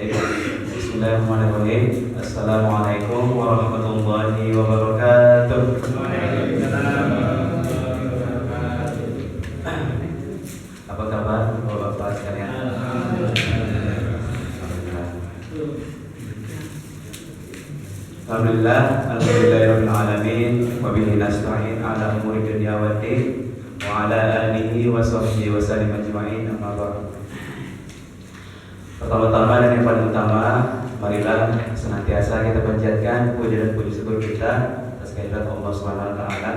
Bismillahirrahmanirrahim. Assalamualaikum warahmatullahi wabarakatuh. Apa kabar Bapak-bapak sekalian? Alhamdulillah, alhamdulillahirabbil alamin, wa bihi nasta'in ala umuri dunya waddin, wa ala alihi wa sahbihi wa sallim ajma'in, amma ba'd. Pertama-tama dan yang paling utama, marilah senantiasa kita panjatkan puji dan puji syukur kita atas kehadirat Allah Subhanahu wa taala,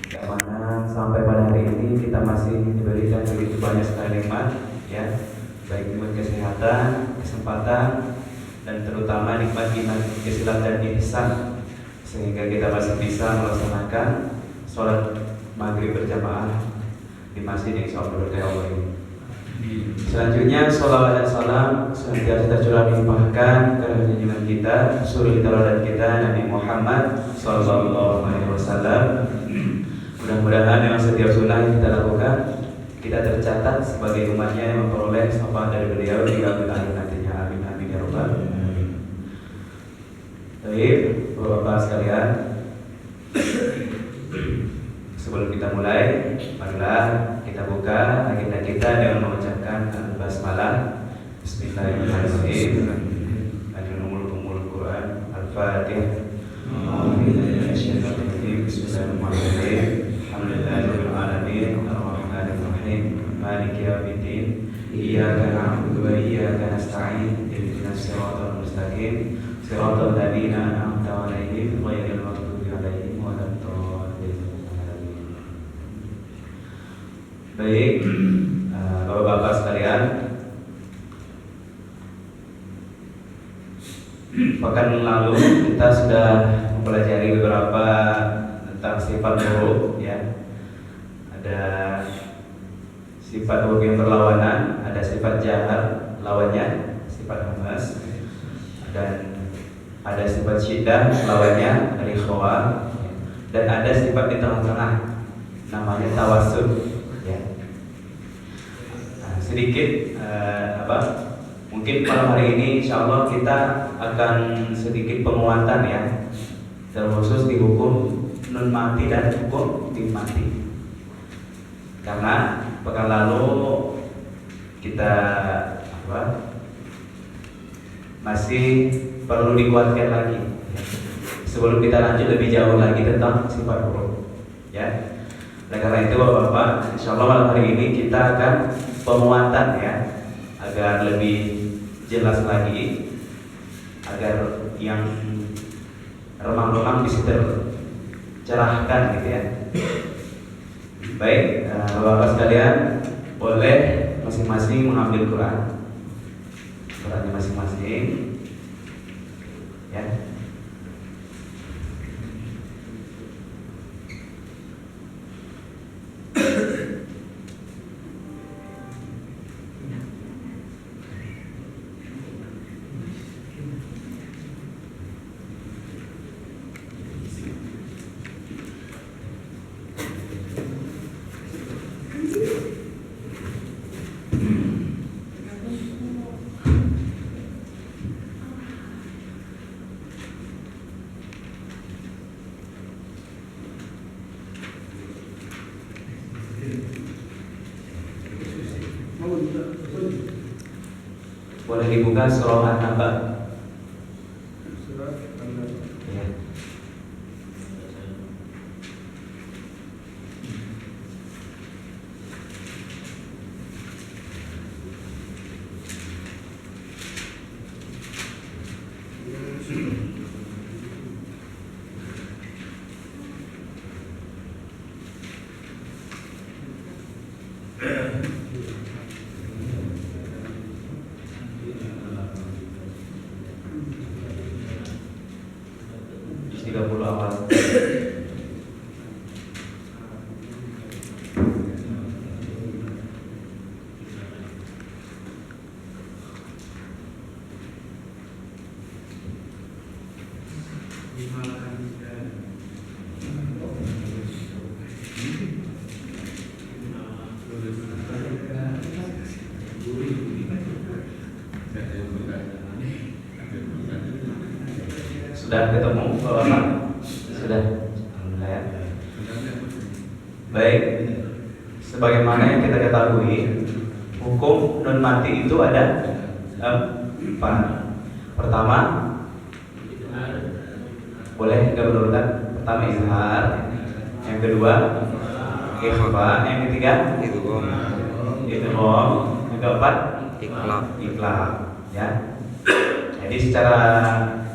yang mana sampai pada hari ini kita masih diberikan begitu banyak sekali nikmat, ya, baik nikmat kesehatan, kesempatan, dan terutama nikmat iman, Islam dan ihsan, sehingga kita masih bisa melaksanakan sholat maghrib berjamaah di masjid yang insyaallah berkah Allah ini. Selanjutnya, sholawat dan salam senantiasa tercurah dilimpahkan ke junjungan kita, suri tauladan kita, Nabi Muhammad sallallahu alaihi wasallam. Mudah-mudahan dengan setiap sunnah yang kita lakukan, kita tercatat sebagai umatnya yang memperoleh syafaat dari beliau di akhir akhir nantinya. Amin amin ya rabbal alamin. Baik, Bapak-bapak sekalian, sebelum kita mulai, marilah kita buka agenda kita dengan mengucapkan al-basmalah. Bismillahirrahmanirrahim. Al-Umul Quran Al-Fatihah. Bismillahirrahmanirrahim. Alhamdulillahirabbil alamin, arrahmanir rahim, maliki yaumiddin, iyyaka na'budu wa iyyaka nasta'in, ihdinas siratal mustaqim, siratal ladzina an'amta 'alaihim ghairil maghdubi 'alaihim waladdallin. Baik, Bapak-bapak sekalian, pekan lalu kita sudah mempelajari beberapa tentang sifat buruk, ya. Ada sifat buruk yang berlawanan, ada sifat jahat lawannya, sifat hamas, dan ada sifat syiddah lawannya, rikhwa, dan ada sifat di tengah-tengah namanya tawassul. Sedikit mungkin malam hari ini insyaallah kita akan sedikit penguatan, ya, terkhusus di hukum nun mati dan hukum tim mati. Karena pekan lalu kita masih perlu dikuatkan lagi, sebelum kita lanjut lebih jauh lagi tentang sifat buruk, ya. Oleh karena itu Bapak-bapak, insyaallah malam hari ini kita akan penguatan, ya, agar lebih jelas lagi, agar yang remang-remang bisa tercerahkan, gitu, ya. Baik, Bapak-bapak sekalian, boleh masing-masing mengambil Qurannya masing-masing, ya. Boleh dibuka surah An-Naba. Ya. Sudah ketemu Bapak? Sudah. Alhamdulillah ya. Baik. Sebagaimana yang kita ketahui, hukum nun mati itu ada empat. Pertama, boleh kita berurutan. Pertama izhar, yang kedua ikhfa, yang ketiga idgham, yang keempat iqlab. Ya. Jadi secara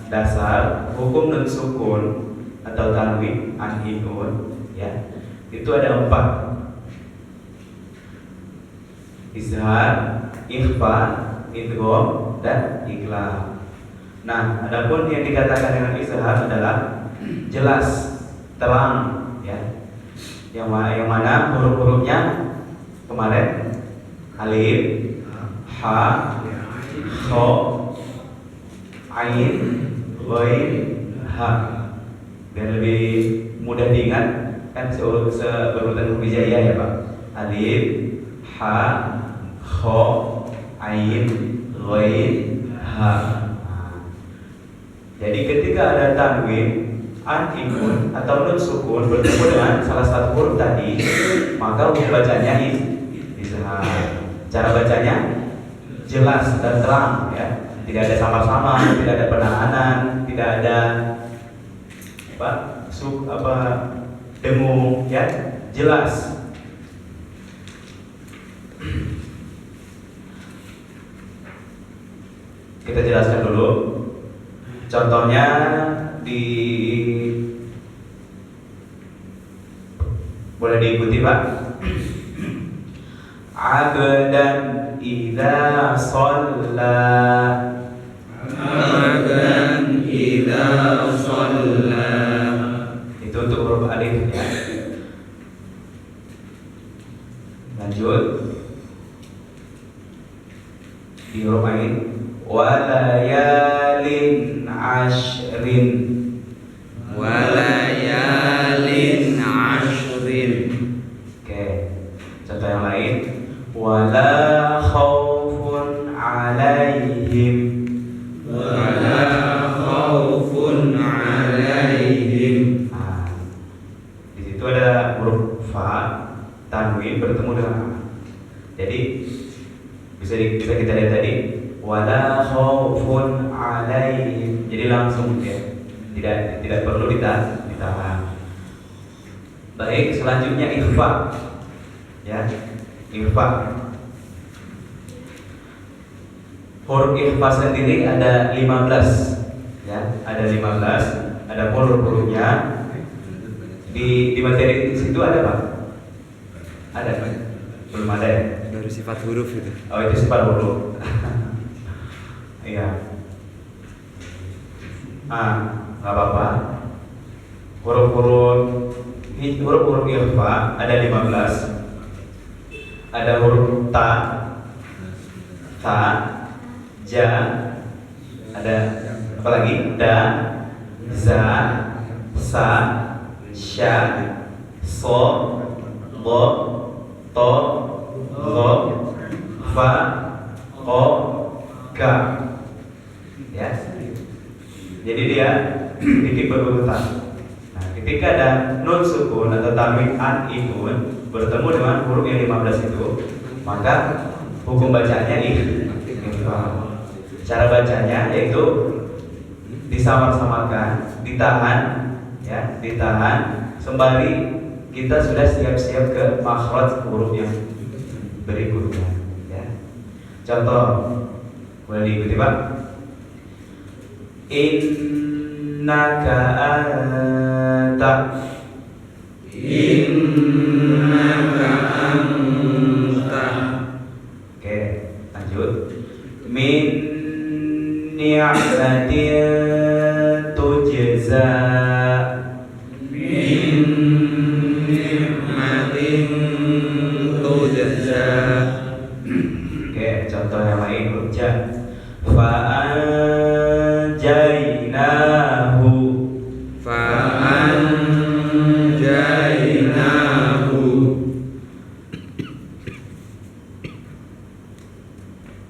dasar hukum nun sukun atau tanwin an-nun ya itu ada empat: izhar, ikhfa, idgham, dan iqlab. Nah, adapun yang dikatakan dengan izhar adalah jelas, terang, ya. Yang mana huruf-hurufnya kemarin alif, ha, kha, ain, ghain, ha. Biar lebih mudah diingat kan seberurutan huruf hijaiyah ya Pak. Alif, ha, kha, ain, ghain, ha. Jadi ketika ada tanwin, an-nun atau nun sukun bertemu dengan salah satu huruf tadi, maka hukum bacanya izhar. Cara bacanya jelas dan terang ya. Tidak ada samar-samar, tidak ada penahanan, tidak ada dengung ya, jelas. Kita jelaskan dulu. Contohnya boleh diikuti Pak. Abdan idza shalla, abdan idza shalla. Itu untuk huruf alif ya. Lanjut di huruf ain, walayalin ashrin, walayalin ashrin. Oke, contoh yang lain, wala khaufun alaihim, wala khaufun alaihim. Nah, di situ ada huruf fa, tanwin bertemu dengan a. Jadi bisa kita lihat tadi, wala khaufun alaihim. Jadi langsung ya, tidak perlu ditahan. Baik, selanjutnya ikhfa. Ya, ikhfa. Huruf ikhfa sendiri ada 15. Ya, ada 15. Ada huruf-hurufnya. Di materi di situ ada Pak? Ada? Belum ada ya? Baru sifat huruf itu. Oh, itu sifat huruf. Iya. Nggak apa-apa. Huruf-huruf ikhfa ada 15. Ada huruf ta, ja, ada apa lagi? Da, za, sa, sya, so, lo, to, lo, fa, ko, ka. Ya. Jadi dia titik berurutan. Nah, ketika ada nun sukun atau tanwin an-nun bertemu dengan huruf yang 15 itu, maka hukum bacanya ikhfa. Cara bacanya yaitu disamar-samarkan, ditahan, ya, ditahan sembari kita sudah siap-siap ke makhraj huruf yang berikutnya. Ya. Contoh, boleh diikuti Pak. Innaka anta, innaka anta. Oke, lanjut. Min ni'matin tujza, min ni'matin tujza. Oke, contoh yang lain huruf ja. Fa'anjainahu, fa'anjainahu.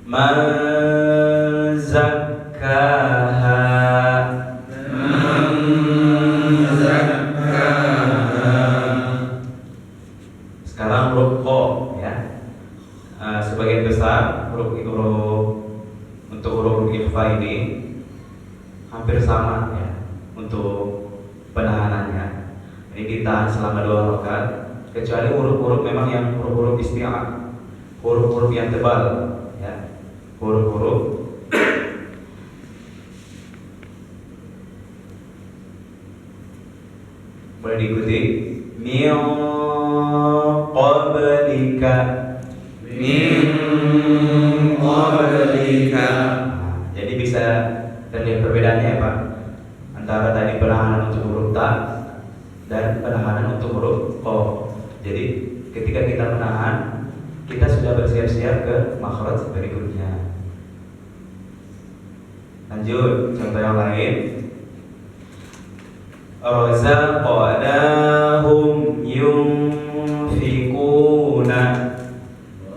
Man zakkaha, man sebagian besar untuk huruf ikhfa ini hampir sama ya untuk penahanannya. Ini ditahan selama 2 rakaat, kecuali huruf-huruf memang yang huruf-huruf isti'ah, huruf-huruf yang tebal ya, huruf-huruf boleh diikuti. Min qablika, Min qablika. Jadi bisa terlihat perbedaannya ya Pak, antara tadi penahanan untuk huruf ta dan penahanan untuk huruf qa. Jadi ketika kita menahan, kita sudah bersiap-siap ke makhraj berikutnya. Lanjut, contoh yang lain. Razaqnahum yunfiquna.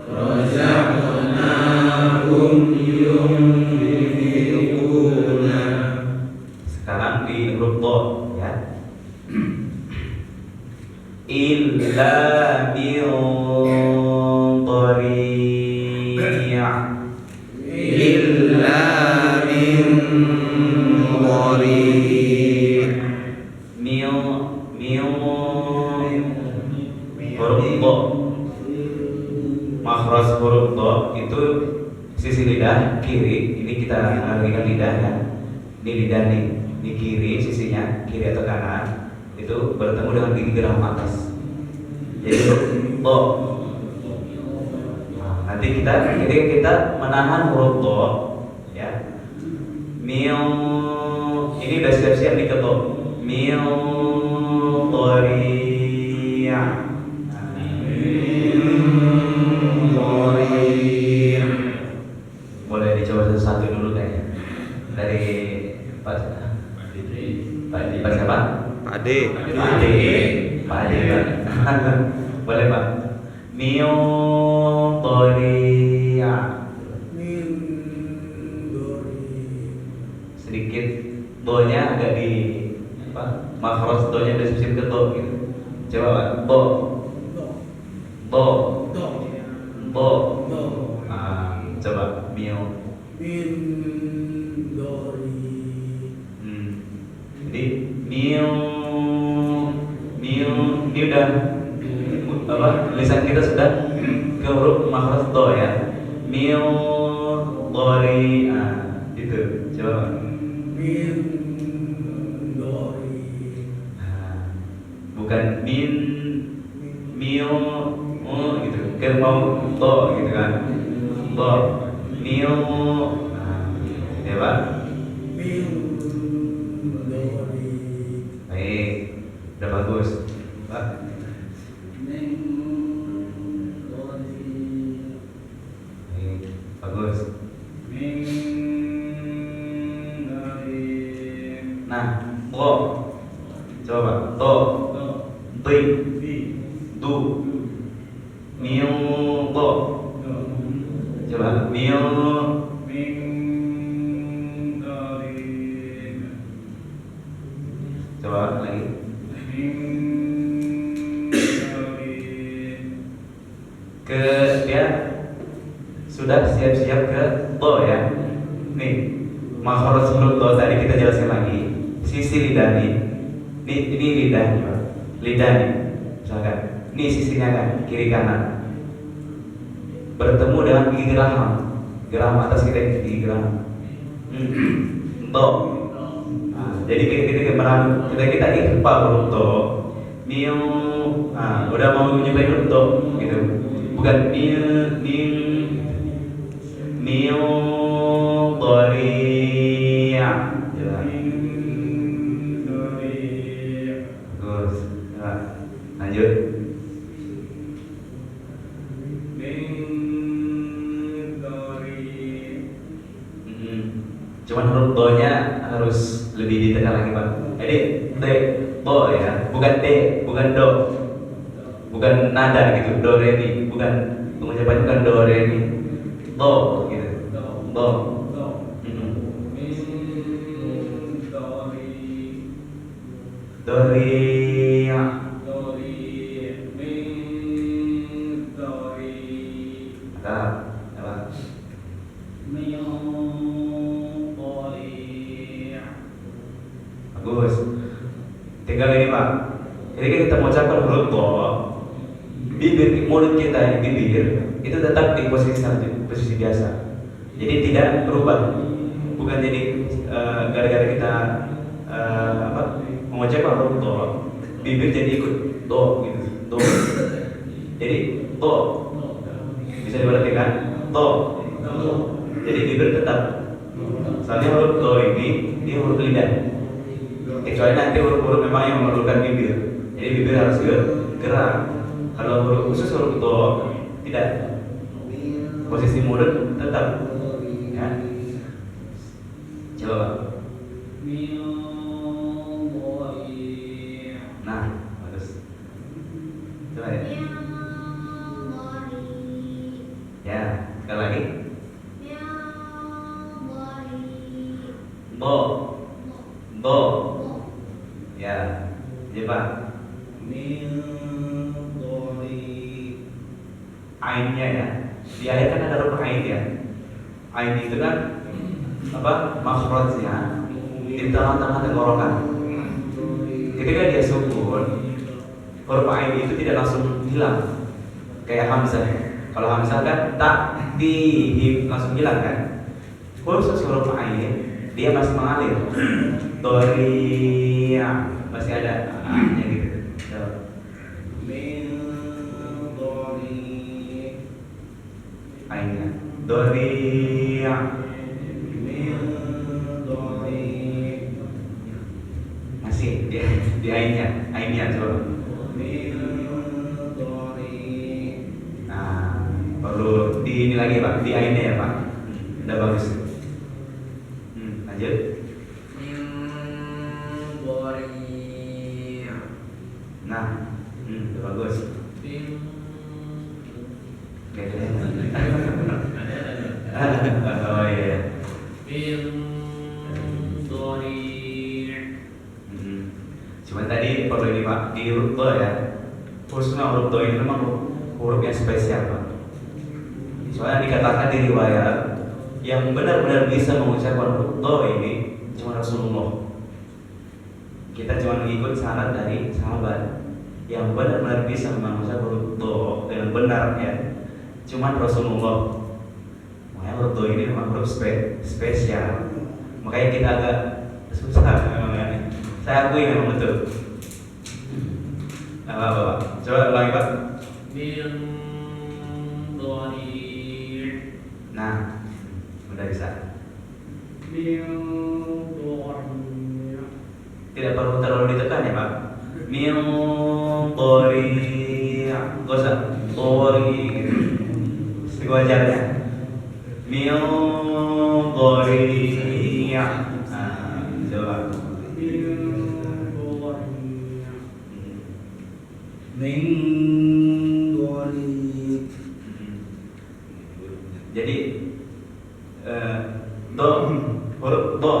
Razaqnahum yunfiquna. Sekarang di huruf dha ya. Illa min dhari'. Illa min dhari'. Huruf dha, makhraj huruf dha itu sisi lidah kiri. Ini kita analogikan lidah ya. Ini lidah nih, ini kiri sisinya, kiri atau kanan, itu bertemu dengan gigi geram atas. Jadi huruf dha. Nah, nanti ketika kita menahan huruf dha ya, ini udah siap-siap nih ketok. Min dhari'. Boleh dicoba satu-satu dulu kayaknya. Dari Pak siapa? Pak Ade. Pak Ade. Boleh Pak. Min dhari'. Sedikit do-nya agak di makhraj do-nya udah siap ke do gitu. Coba Pak. Do. Coba jadi ini udah lisan kita sudah ke huruf makhraj do ya. Dhari'. Itu coba Pak. Bukan gitu kan, mau to gitu kan, to ya Pak. Baik, udah bagus Pak. Baik, bagus. Nah, to coba Pak. To du to coba coba lagi. Ke dia sudah siap-siap ke to ya. Nih, makhraj huruf to tadi kita jelaskan lagi. Sisi lidah nih. Ini lidah nih Pak. Lidah nih. Misalkan, ini sisinya kan kiri kanan. Bertemu dengan gigi geram atas kita, gigi geram. To. Jadi kita ikhfa huruf to. Udah mau nyobain huruf to gitu. Bukan dhari'. Bagus. Lanjut. Cuman huruf do-nya harus lebih ditekan lagi Pak. Jadi do ya, bukan bukan do, bukan nada gitu, do re mi, bukan pengucapan, bukan do re mi, do gitu, do. Mantap. Apa? Bagus. Tinggal ini Pak. Jadi kan kita mengucapkan huruf to, bibir mulut kita ini bibir itu tetap di posisi biasa. Jadi tidak berubah. Bukan jadi gara-gara kita mengucapkan huruf to, bibir jadi ikut to gitu. To. Jadi to bisa diperhatikan to. Jadi bibir tetap. Soalnya huruf to ini huruf lidah. Kecuali nanti huruf-huruf memang yang memerlukan bibir. Jadi bibir harus gerak. Kalau huruf khusus huruf to tidak. Posisi mulut tetap. Ya. Coba. Nah, bagus. Coba ya. Ya, sekali lagi. Bo. Bo. Ya. Coba. Ainnya ya. Di akhir kan ada huruf ain ya. Ain itu kan makhrajnya di tengah-tengah tenggorokan. Ketika dia sukun, huruf ain itu tidak langsung hilang. Kayak hamzah. Kalau hamzah kan tak di langsung hilang kan. Khusus huruf ain dia masih mengalir. Doria masih ada a-nya gitu. Ainnya Doria. Masih di ainnya coba. Nah, perlu di ini lagi Pak, di ainnya ya Pak. Udah bagus. Lanjut. Nah, udah bagus. Oh iya. Cuman tadi perlu ini Pak, di huruf do ya. Khususnya huruf do ini memang huruf yang spesial Pak. Soalnya dikatakan di riwayat yang benar-benar bisa mengucapkan huruf do ini cuma Rasulullah. Kita cuma mengikut saran dari sahabat yang benar-benar bisa mengucapkan huruf do dengan benar ya. Cuman Rasulullah. Makanya huruf do ini memang huruf spesial. Makanya kita agak susah memang ya. Saya akui memang betul. Apa? Coba ulangi Pak. Nah, udah bisa. Tidak perlu terlalu ditekan ya Pak. Min qori, gak usah qori gitu. Sewajarnya. Min qori. Nah, coba. Jadi do huruf do.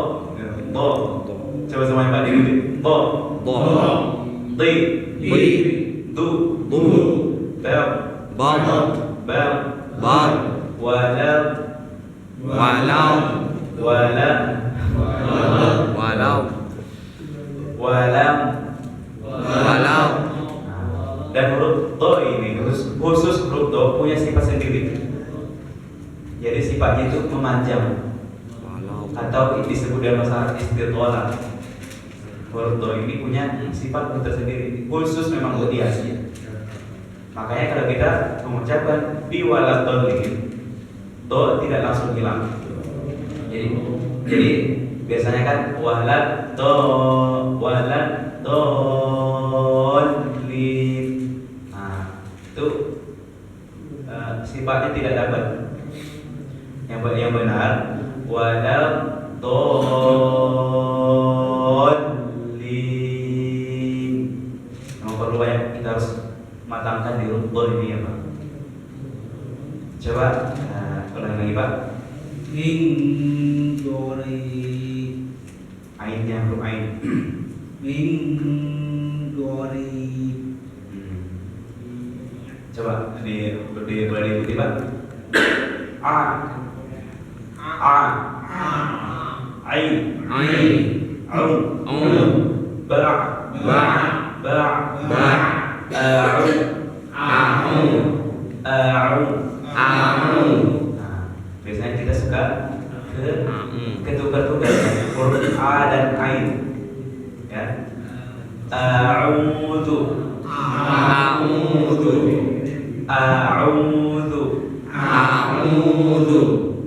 Coba semuanya Pak diikuti. Do. Di. Du. Bel. Bel. Walau. Dan huruf do ini khusus huruf do punya sifat sendiri. Jadi sifatnya itu memanjang atau disebut dalam bahasa istithalah. Huruf do ini punya sifat tersendiri, khusus memang untuk dia. Makanya kalau kita mengucapkan biwaladolin, do tidak langsung hilang. Jadi biasanya kan walad dolin. Nah, itu sifatnya tidak dapat. Yang benar walad dolin. Memang perlu banyak kita harus matangkan di huruf do ini ya Pak. Coba ulangi lagi Pak. Ainnya huruf ain. Coba boleh diikuti Pak. A, A, Ain, Aun, Ba, A'un. Nah, biasanya kita suka ketukar-tukar huruf A dan Ain. Ya. A'udzu.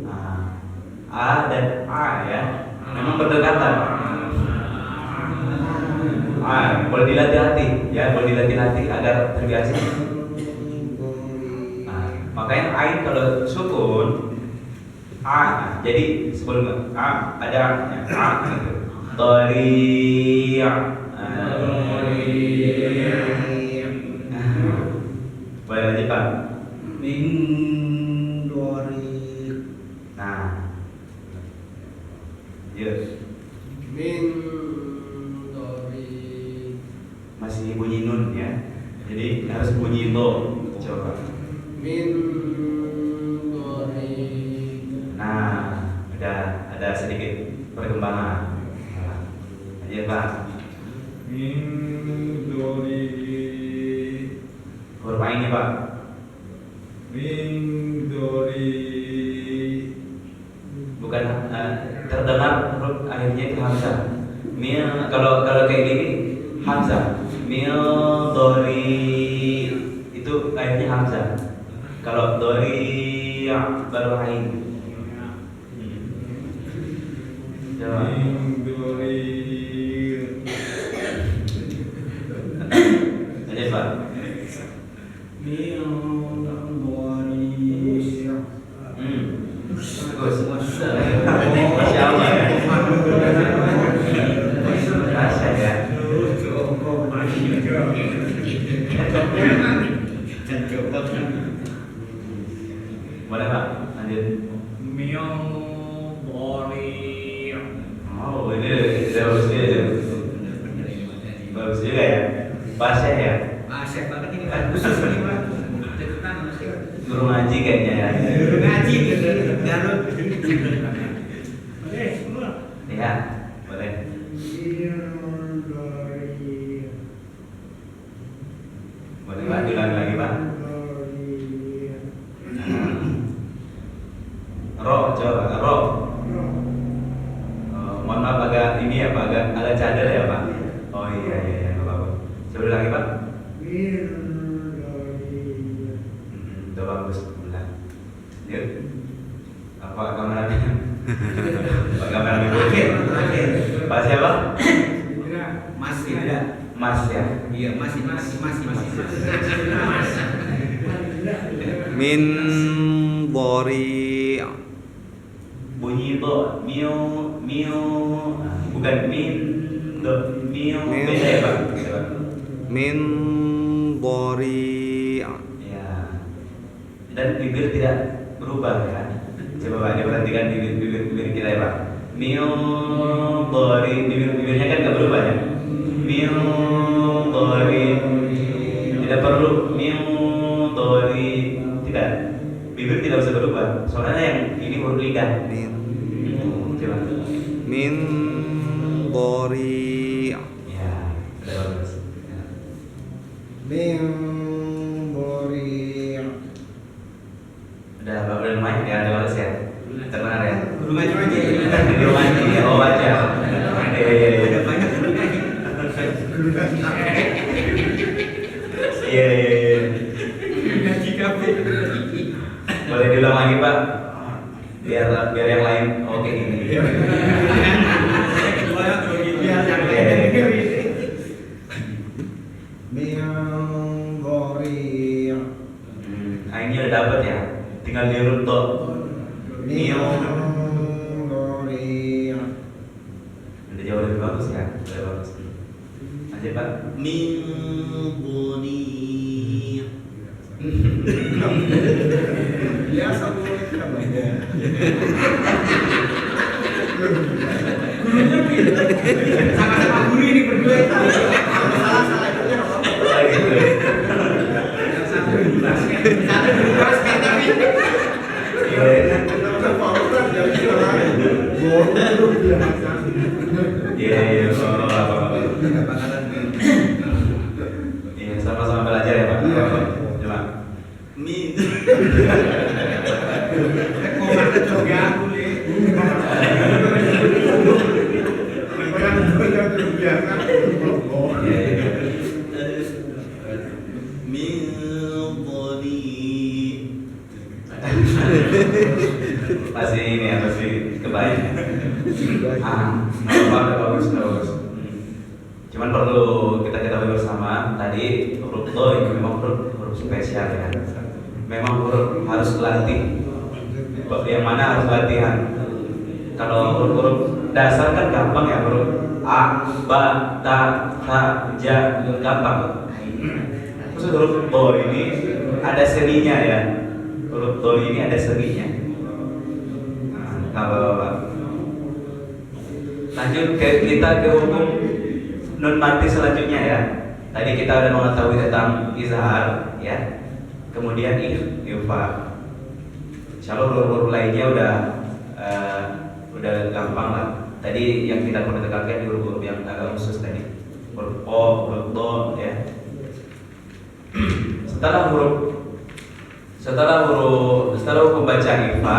Nah, A dan A ya. Memang berdekatan. Boleh dilatih ya, boleh dilatih agar terbiasa. Nah, makanya Ain kalau sukun A, jadi sebelum A ada A gitu. Boleh lanjut Pak. Nah, yuk. Masih bunyi nun ya. Jadi harus bunyi do. Coba. Nah, udah ada sedikit perkembangan. Aja Pak. Huruf A ini Pak. Bukan terdengar huruf akhirnya itu hamzah. Kalau kayak gini hamzah. Itu akhirnya hamzah. Kalau dori baru ain. Coba. Aja Pak. Bagus. Masya Allah ya. Masya ya. Boleh Pak, lanjut. Oh, ini bagus dia. Bagus juga ya. Bahasa ya. Bahasa banget ini kan khusus ini Pak. Guru ngaji kayaknya ya. Guru ngaji gitu. Garut. Ya, boleh. Boleh Pak, diulangi lagi Pak. Ro, coba ro. Mohon maaf agak ini ya Pak, agak cadar ya Pak. Oh iya, nggak apa-apa. Coba lagi Pak. Udah bagus, ulang. Yuk. Apa kameranya? Pak kameranya boleh. Pak siapa? Masih ada. Mas ya. Iya, masih. Min bori. Bunyi do, mio, bukan min, do, mio, beda ya Pak. Min bori. Ya. Dan bibir tidak berubah ya. Coba Pak diperhatikan bibir kita ya Pak. Mio, bori, bibirnya kan nggak berubah ya. Mio, bori, tidak perlu mio, bori, tidak. Bibir tidak bisa berubah. Soalnya yang ini huruf lidah. Coba. Min bori. Ya, udah bagus. Udah lumayan ya, udah bagus ya. Terbenar ya. Guru ngaji aja. Di rumah ini ya, oh aja. Iya. Ada banyak guru ngaji. Iya. Ngaji kafe. Boleh diulang lagi Pak. Biar yang lain oke ini. Biar yang lain denger ini. Ini udah dapet ya. Tinggal diurut tuh. Mio. Udah jauh lebih bagus ya. Udah bagus. Aja Pak. Biasa boleh namanya. Gurunya pintar. Sama-sama guru ini berdua itu. Salah itu ya. Gitu. Satu guru basket tapi Iya, iya, sama-sama belajar ya Pak. Coba. Min. Iya, iya. Min dhani. Masih ini ya, masih kebaik. Bagus. Cuman perlu kita ketahui bersama tadi huruf do itu memang huruf spesial ya. Memang huruf harus latih. Yang mana harus latihan. Kalau huruf dasar kan gampang ya, huruf a, ba, ta, tha, ja, gampang. Terus huruf do ini ada serinya ya. Huruf do ini ada serinya. Nah, Bapak. Lanjut kita ke hukum nun mati selanjutnya ya. Tadi kita udah mengetahui tentang izhar ya. Kemudian ikhfa. Insyaallah huruf lainnya udah gampang lah. Tadi yang kita perlu tekankan di huruf yang agak khusus tadi. Huruf o, huruf do ya. Setelah hukum baca ikhfa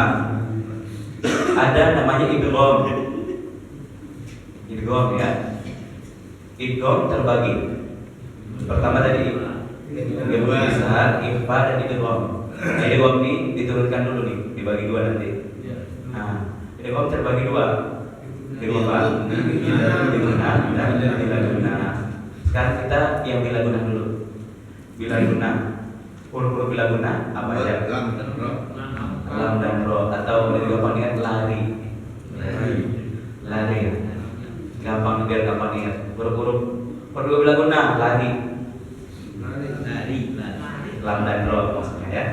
ada namanya idgham. Idgham ya. Idgham terbagi. Pertama tadi izhar, ikhfa dan idgham. Idgham ini diturunkan dulu nih, dibagi dua nanti. Nah, idgham terbagi dua. Idgham apa? Bilaguna dan bilaguna. Sekarang kita yang bilaguna dulu. Bilaguna. Huruf bilaguna apa aja? Lam dan ro atau lebih gampang ingat lari. Lari ya. Gampang biar gampang ingat. Huruf bilaguna lari. Lam dan ro maksudnya ya.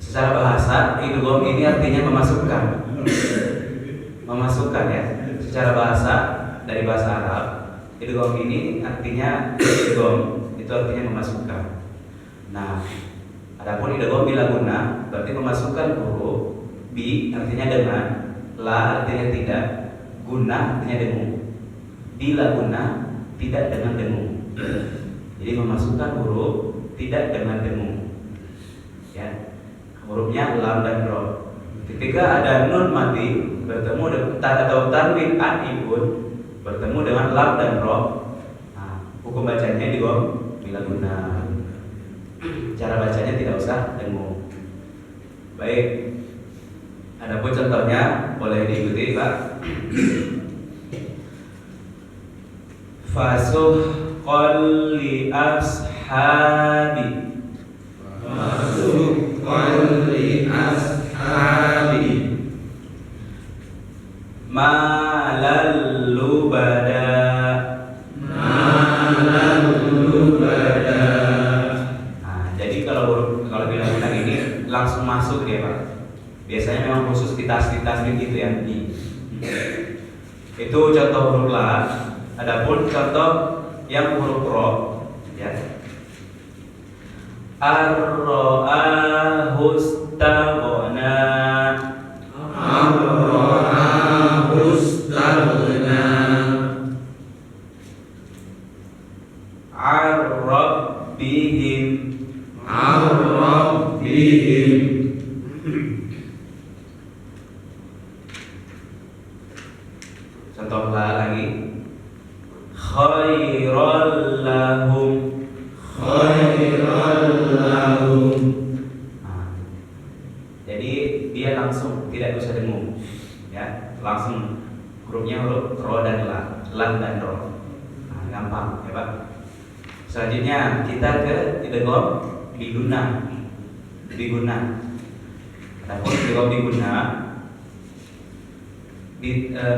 Secara bahasa idgham ini artinya memasukkan. Memasukkan ya. Secara bahasa dari bahasa Arab, idgham ini artinya idgham itu artinya memasukkan. Nah, adapun idgham bilaguna berarti memasukkan huruf bi artinya dengan, la artinya tidak, guna artinya dengung. Bilaguna tidak dengan dengung. Jadi memasukkan huruf tidak dengan dengung. Ya. Hurufnya lam dan ro. Ketika ada nun mati bertemu dengan atau tanwin an-ibun bertemu dengan lam dan ro, nah, hukum bacanya idgham bilaguna. Cara bacanya tidak usah dengung. Baik. Adapun contohnya boleh diikuti Pak. Fasuhqal li ashabi. Fasuhqal li ashabi. Malal lubada. Kalau bilaguna ini langsung masuk dia Pak. Biasanya memang khusus di tasbih gitu ya. Itu contoh huruf la. Adapun contoh yang huruf ro ya. Ar-ra'ahustaghna. Ar-ra'ahustaghna. Ar-rabbihim. Ar-rabbihim. Contoh la lagi. Khairal lahum. Khairal lahum. Nah, jadi dia langsung tidak usah dengung ya, langsung hurufnya huruf ro dan la, lam dan ro. Nah, gampang ya Pak. Selanjutnya kita ke idgham biguna. Adapun idgham biguna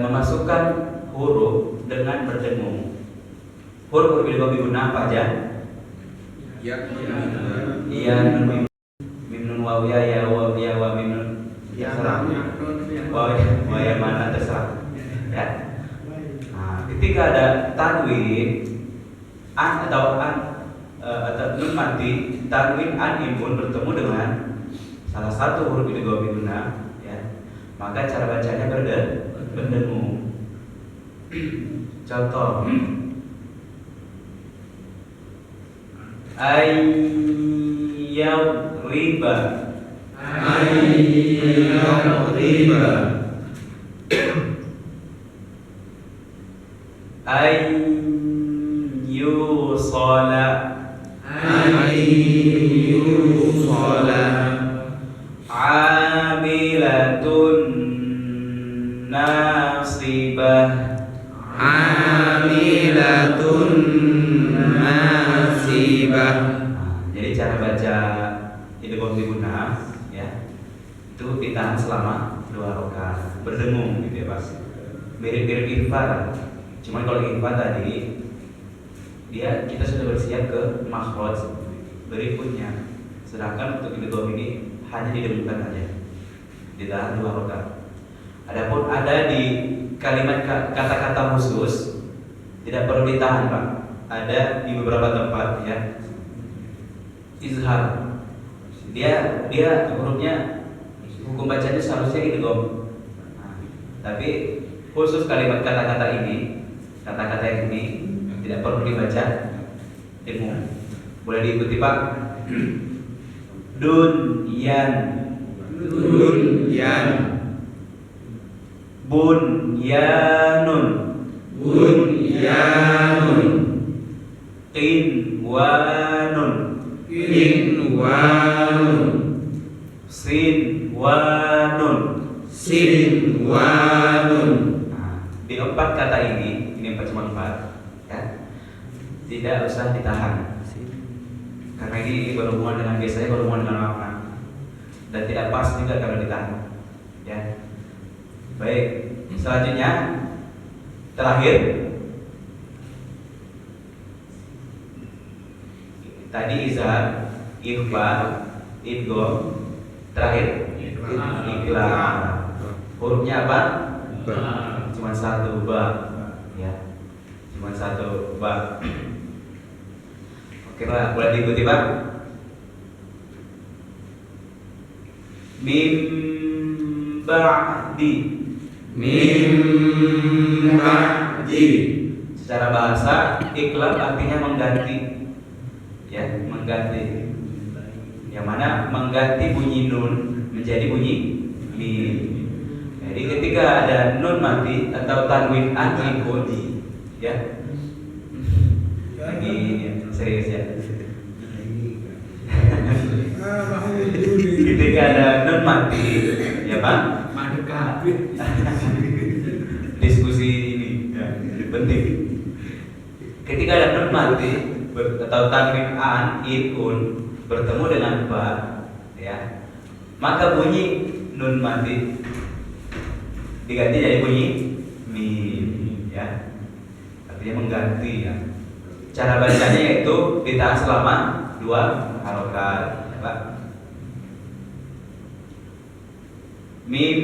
memasukkan huruf dengan berdengung. Huruf idgham biguna apa aja? Iya, mim nun waw ya waw ya wa mim nun ya serah. Waw ya mana terserah. Ya. Nah, ketika ada tanwin an atau an atau nun mati tanwin an imun bertemu dengan salah satu huruf idgham guna, ya, maka cara bacanya berdengung. Contoh, riba, yusala, amilatun nasibah. Jadi cara baca idgham guna, ya, itu ditahan selama 2 rakaat, berdengung gitu ya Pak. Mirip-mirip ikhfa. Cuman kalau ikhfa tadi kita sudah bersiap ke makhraj berikutnya. Sedangkan untuk idgham ini hanya didengungkan aja, ditahan 2 rakaat. Adapun ada di kalimat kata-kata khusus tidak perlu ditahan Pak. Ada di beberapa tempat, ya, izhar. Dia hurufnya hukum bacanya seharusnya idgham. Tapi khusus kalimat kata-kata ini, kata-kata yang ini tidak perlu dibaca dengung. Boleh diikuti Pak. Dunyan, bunyanun, qinwanun, sinwanun. Di 4 kata ini 4 cuma 4, ya, tidak usah ditahan karena ini berhubungan dengan biasanya berhubungan dengan makna dan tidak pas juga kalau ditahan, ya. Baik, selanjutnya terakhir tadi izhar, ikhfa, idgham, terakhir iqlab. Hurufnya apa? Cuma 1 ba, ya, cuma 1 ba. Oke Pak, boleh diikuti Pak. Mim ba'di. Secara bahasa iqlab artinya mengganti, ya, mengganti. Yang mana mengganti bunyi nun menjadi bunyi mim. Jadi ketika ada nun mati atau tanwin an ikut, ya. Ini serius ya. Ketika ada nun mati, ya Pak. Diskusi ini, ya, penting. Ketika ada nun mati atau tanwin an ikun bertemu dengan ba, ya, maka bunyi nun mati diganti jadi bunyi mim, ya, artinya mengganti, ya. Cara bacanya yaitu ditahan selama 2 harokat, ya Pak. Mim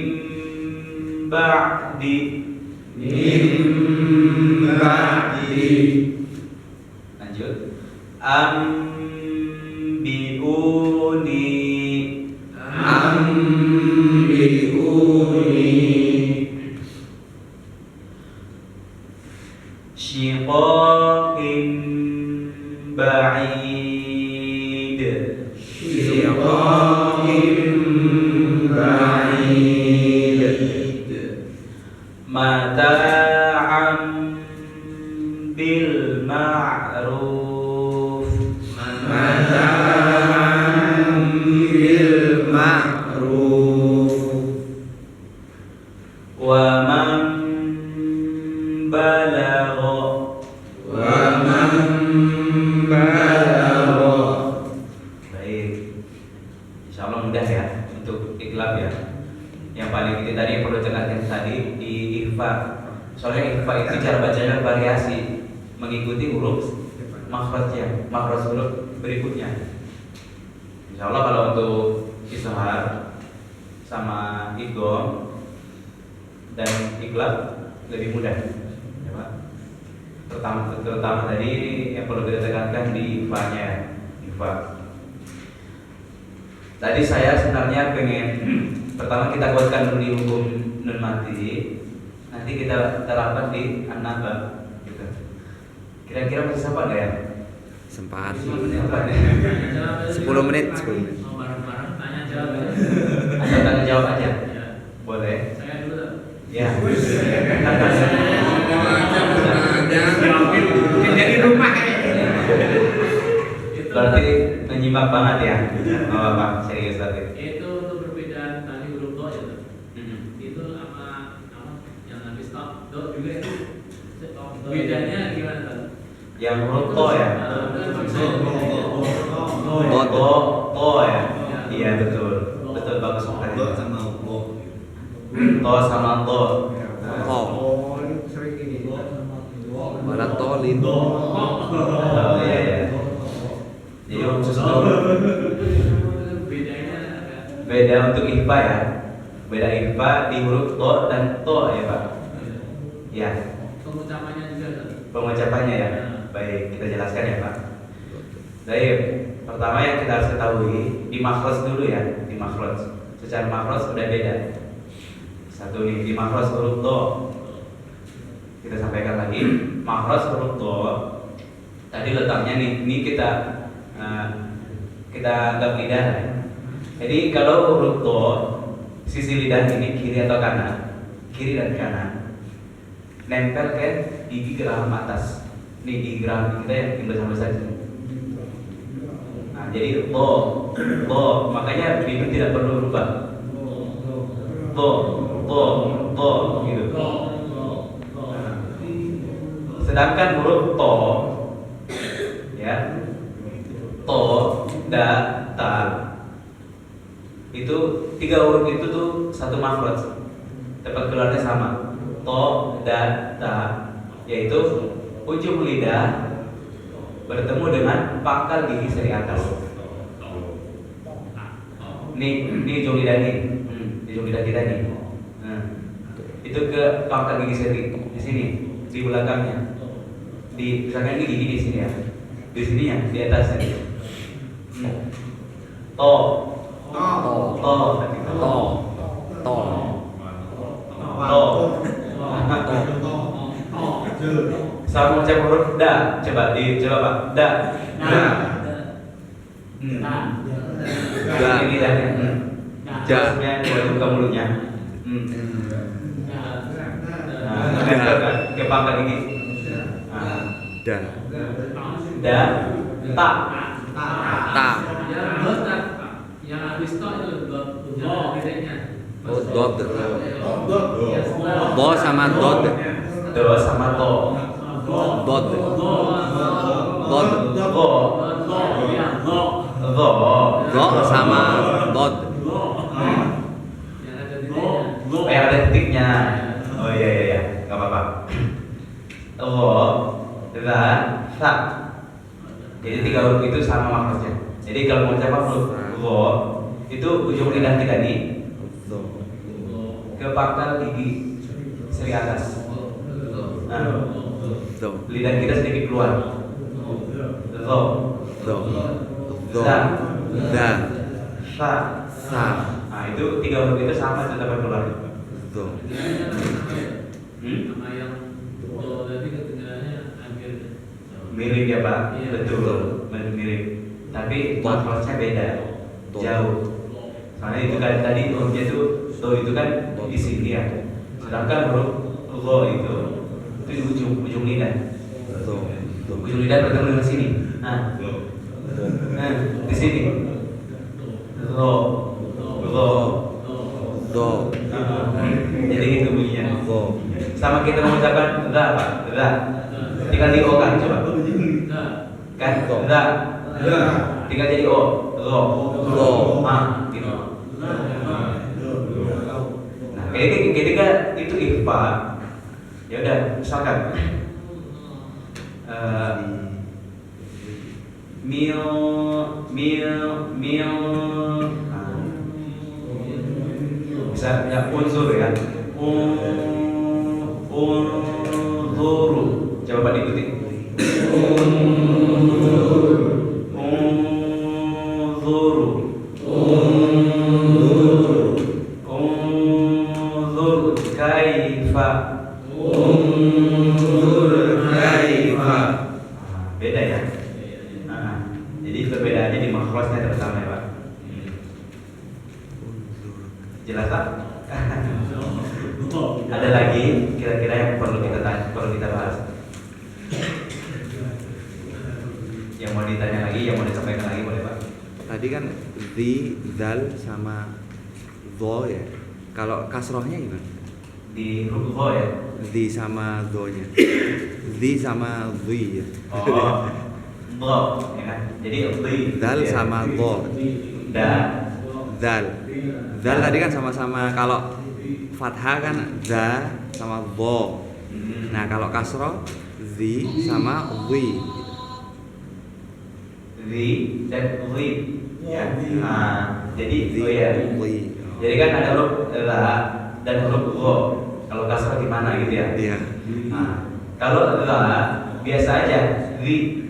ba'di. Lanjut. Ambiuni. Shiqaqin ba'id. Mata'am bil ma'ruf. Wa man balagha. Baik, insyaallah mudah ya untuk iqlab, ya. Yang paling ini tadi yang perlu ditegakkan tadi di ikhfa. Soalnya ikhfa itu cara bacanya variasi mengikuti huruf makhrajnya, makhraj huruf berikutnya. Insyaallah kalau untuk izhar sama idgham dan iqlab lebih mudah, ya Pak. terutama tadi yang perlu kita tekankan di IFA-nya, IFA. Tadi saya sebenarnya pengen pertama kita kuatkan dulu di hukum nun mati, nanti kita terapkan di an-naba gitu. Kira-kira masih sempat nggak ya? Sempat. Sempat ya? 10 menit. 10 menit. Bareng-bareng tanya jawab ya. Asal tanya jawab aja. Ya. Boleh? Saya dulu. Ya. Jadi rumah kayaknya. Berarti menyimak banget ya? Oh, Bapak, serius tadi. Itu untuk perbedaan tadi huruf do ya. Hmm. Itu sama yang habis stop do juga itu. Bedanya gimana tuh? Yang huruf to ya? To ya? Iya betul. Betul bagus Bo sekali. sama bo. To sama to. Oh. Malah tolin. Oh iya iya. Jadi khusus tuh Bedanya agak beda untuk IPA ya. Beda IPA di huruf to dan to ya Pak. Ya. pengucapannya juga tuh. Pengucapannya ya. Baik, kita jelaskan ya Pak. Baik, pertama yang kita harus ketahui di makhraj dulu ya, di makhraj. Secara makhraj udah beda. Satu nih di makhraj huruf to. Kita sampaikan lagi, makhraj huruf to. Tadi letaknya nih, ini kita anggap lidah. Ya. Jadi kalau huruf to, sisi lidah ini kiri atau kanan, kiri dan kanan, nempel ke gigi geraham atas. Nih gigi geraham kita yang bersama saja. Nah, jadi to, makanya bibir tidak perlu berubah. To, gitu. Nah, sedangkan huruf to, ya, to, da, ta, itu tiga huruf itu tuh satu makhraj, tempat keluarnya sama. To, da, ta, yaitu ujung lidah bertemu dengan pangkal gigi seri atas. Ini ujung lidah nih, ujung lidah kita nih. Nah, itu ke pangkal gigi seri di sini, di belakangnya. Di misalkan ini gigi di sini ya, di sini ya, di atasnya. To, sama macam huruf da, coba Pak, da. Da. Ini da. Terusnya coba buka mulutnya. Nah, ke pangkal gigi. Da. Da, ta. Yang habis to itu do bedanya. Oh, dot. Bo sama dot. Do sama to. Dot. Go. Go sama dot. Yang ada bedanya. Yang ada titiknya. Oh iya, nggak apa-apa. Go, da, ta. Jadi tiga huruf itu sama makhrajnya. Jadi kalau mau ucap huruf go, itu ujung lidah kita nih ke pangkal gigi seri atas. Nah, lidah kita sedikit keluar. Go, da, ta. Nah itu tiga huruf itu sama tempat keluar. Sama yang do tadi kedengarannya hampir Mirip ya Pak, Iya. betul, mirip. Tapi makhrajnya beda, Dot. jauh. Soalnya itu kan tadi hurufnya itu do itu kan di sini ya. Sedangkan huruf go itu di ujung lidah. Ujung lidah bertemu dengan sini. Nah, di sini. Go. Jadi itu bunyinya. Sama kita mengucapkan ra Pak, ra. Tinggal di o kan coba. Kan ra. Tinggal jadi o. Ro. Gitu. Nah, ketika itu ikhfa, ya udah misalkan mil bisa ya unsur ya unzuru Coba Pak diikuti. Unzur kaifa. Beda ya. Jadi perbedaannya di makhrajnya terutama ya Pak. Jelas tak? Ada lagi kira-kira yang perlu kita bahas? Yang mau ditanya lagi, yang mau disampaikan lagi boleh Pak? Tadi kan di, dal sama dho ya. Kalau kasrohnya gimana? Di huruf dho ya. Di sama dho-nya. Di sama dhi ya. Oh, dho ya kan. Jadi dhi. Dal ya. sama dho. Da. Dal. Dal tadi kan sama-sama, kalau fathah kan da sama dho. Nah, kalau kasroh di sama dhi. Dhi dan dhi. Ya. Nah, jadi Di, oh ya. dhi. Jadi kan ada huruf la dan huruf dho. Kalau kasroh gimana gitu ya? Iya. Nah, kalau la biasa aja dhi.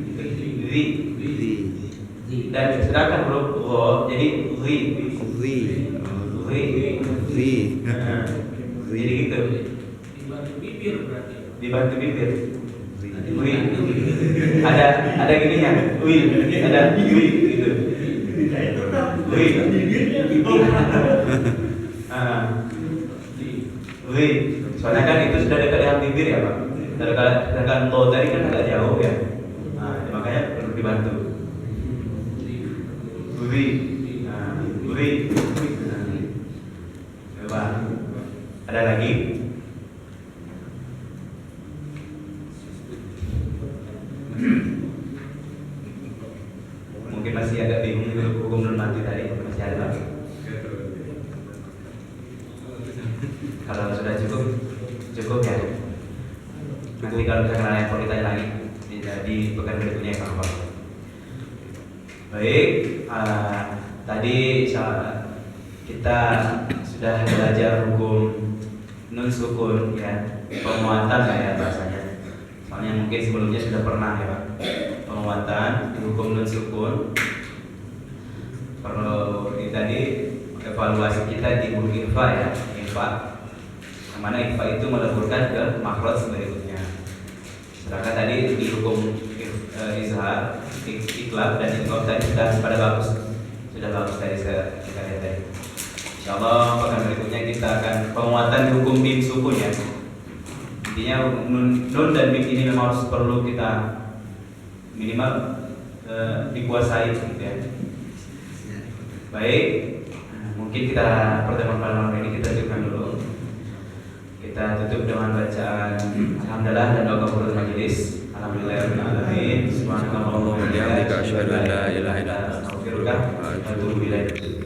Di. Dan sedangkan huruf dho jadi dhi. Di. Dhi. Di. Jadi gitu. Dibantu bibir berarti. Dibantu bibir. Wi. Ada gininya. Wi. Ada wi gitu. Wi. Wi. Soalnya kan itu sudah dekat dengan bibir ya Pak. Sedangkan to tadi kan agak jauh ya. Nah, makanya perlu dibantu. Wi. Wi. Coba. Ada lagi? Mungkin masih agak bingung dengan hukum nun mati tadi, masih ada lagi. Kalau sudah cukup ya. Nanti kalau misalkan ada yang mau ditanya lagi, jadi pekan berikutnya ya Pak. Baik, tadi kita sudah belajar hukum nun sukun ya, penguatan ya bahasanya. Soalnya mungkin sebelumnya sudah pernah ya Pak. Penguatan di hukum nun sukun. Perlu tadi evaluasi kita di huruf ikhfa ya, ikhfa. Yang mana ikhfa itu meleburkan ke makhraj berikutnya. Sedangkan tadi di hukum izhar, iklab dan idgham tadi sudah pada bagus. Sudah bagus tadi kita lihat tadi. Insyaallah pekan berikutnya kita akan penguatan di hukum mim sukun ya. Intinya nun dan mim ini memang harus perlu kita minimal dikuasai gitu ya. Baik, mungkin kita pertemuan malam ini kita cukupkan dulu. Kita tutup dengan bacaan alhamdulillah dan doa kafaratul majelis. Alhamdulillahirabbil alamin. Subhanakallahumma wa bihamdika asyhadu an la ilaha illa anta astaghfiruka wa atubu ilaik.